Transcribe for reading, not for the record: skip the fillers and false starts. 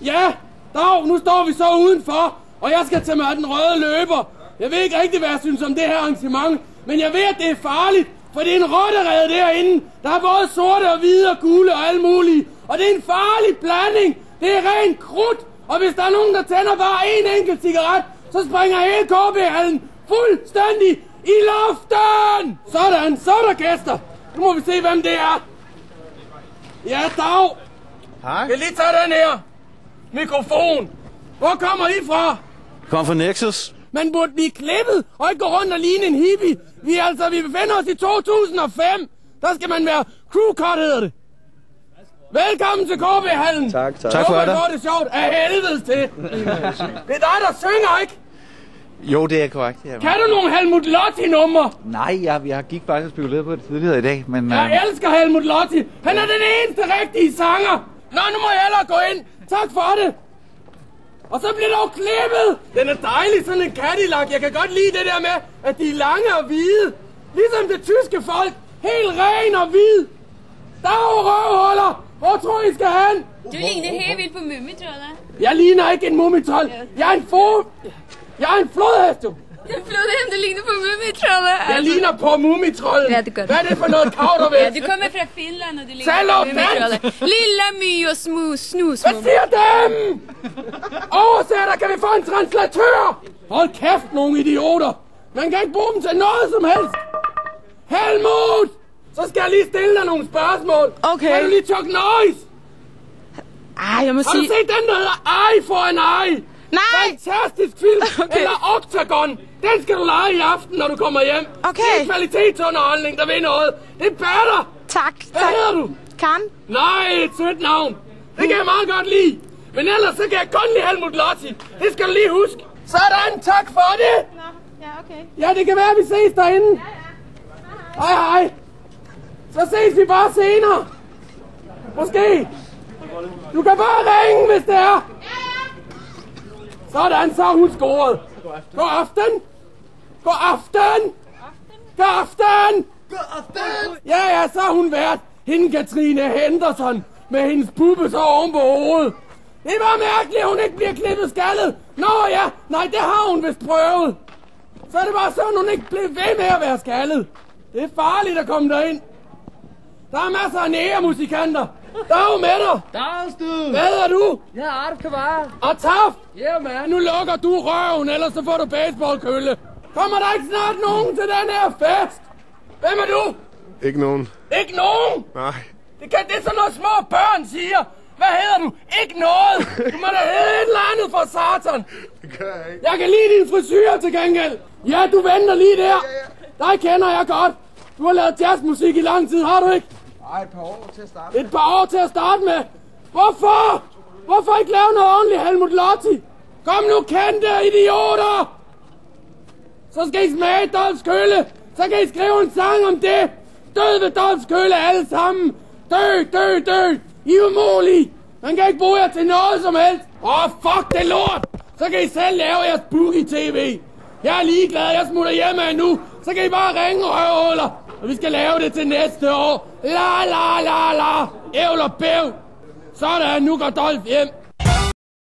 Ja, Dag, nu står vi så udenfor, og jeg skal tage mig af den røde løber. Jeg ved ikke rigtig, hvad jeg synes om det her arrangement, men jeg ved, at det er farligt, for det er en rotterede derinde. Der er både sorte og hvide og gule og alle mulige, og det er en farlig blanding. Det er rent krudt, og hvis der er nogen, der tænder bare en enkelt cigaret, så springer hele KB-hallen fuldstændig i luften. Sådan, så er der gæster. Nu må vi se, hvem det er. Ja, Dag. Hej. Kan lige tage den her mikrofon. Hvor kommer I fra? Kom fra Nexus. Man burde blive klippet og ikke gå rundt og ligne en hippie. Vi befinder os i 2005. Der skal man være crewcut, hedder det. Velkommen til KB-hallen. Tak for det. Det er sjovt. Af helvedes til. Det er dig, der synger, ikke? Jo, det er korrekt. Ja. Kan du nogle Helmut Lotti-numre? Nej, jeg gik faktisk og spekulerede på det tidligere i dag, men... Jeg elsker Helmut Lotti. Han er den eneste rigtige sanger. Nå, nu må jeg hellere gå ind. Tak for det. Og så bliver dog klippet. Den er dejlig, sådan en Cadillac. Jeg kan godt lide det der med, at de er lange og hvide. Ligesom det tyske folk. Helt ren og hvid. Der er jo røvhuller. Hvor tror I skal hen? Du ligner helt vildt på Mumitrollet. Jeg ligner ikke en mumitrold. Jeg er en flodhest, du. Det er flot, du ligner på Mumitrollet. Jeg ligner på mumitrollen. Ja, det gør du. Hvad er det for noget kaudervæs? Ja, du kommer fra Finland, og du ligner Tal på op, Mumitrollet. Lilla My og snus. Hvad siger dem? Oversætter, kan vi få en translatør? Hold kæft, nogle idioter. Man kan ikke bruge dem til noget som helst. Helmut! Så skal jeg lige stille dig nogle spørgsmål. Okay. Kan du lige chuck noise? Jeg må Har du set den, der hedder Eye for an Eye? Nej! Fantastisk film. Okay. Eller Octagon. Den skal du lege i aften, når du kommer hjem. Okay. Det er kvalitetsunderholdning, der ved noget. Det er batter. Tak. Hvad hedder du? Karen? Nej, et sødt navn. Det kan jeg meget godt lide. Men ellers så kan jeg kun lide Helmut Lotti. Det skal du lige huske. Sådan, tak for det. Nå, ja, okay. Ja, det kan være, at vi ses derinde. Ja. Hej, hej. Så ses vi bare senere. Måske. Du kan bare ringe, hvis det er. Sådan, så er hun scoret. God aften. God aften. God aften. Ja, så har hun været hende Katrine Henderson med hendes puppe så oven på hovedet. Det er bare mærkeligt, at hun ikke bliver klippet skaldet. Nå ja, nej, det har hun vist prøvet. Så er det bare sådan, hun ikke bliver ved med at være skaldet. Det er farligt at komme derind. Der er masser af nægermusikanter. Der er jo med dig. Dags, du! Hvad hedder du? Jeg er Arf Kavar. Og Taft. Yeah, man. Nu lukker du røven, ellers så får du baseballkølle. Kommer der ikke snart nogen til den her fest? Hvem er du? Ikke nogen. Ikke nogen? Nej. Det er sådan noget små børn siger. Hvad hedder du? Ikke noget. Du må da hedde et eller andet for satan. Det gør jeg ikke. Jeg kan lide din frisyr til gengæld. Ja, du venter lige der. Dig kender jeg godt. Du har lavet jazzmusik i lang tid, har du ikke? Nej, et par år til at starte. Et par år til at starte med. Hvorfor? Hvorfor ikke lave noget ordentligt, Helmut Lotti? Kom nu, kendte idioter! Så skal I smage Dolphs kølle. Så kan I skrive en sang om det. Død ved Dolphs kølle alle sammen. Dø. I er umulige. Man kan ikke bruge jer til noget som helst. Fuck det lort. Så kan I selv lave jeres boogie-tv. Jeg er ligeglad, jeg smutter hjem af nu. Så kan I bare ringe røvhuller. Og vi skal lave det til næste år. La. Ævl og bæv. Sådan, nu går Dolph hjem.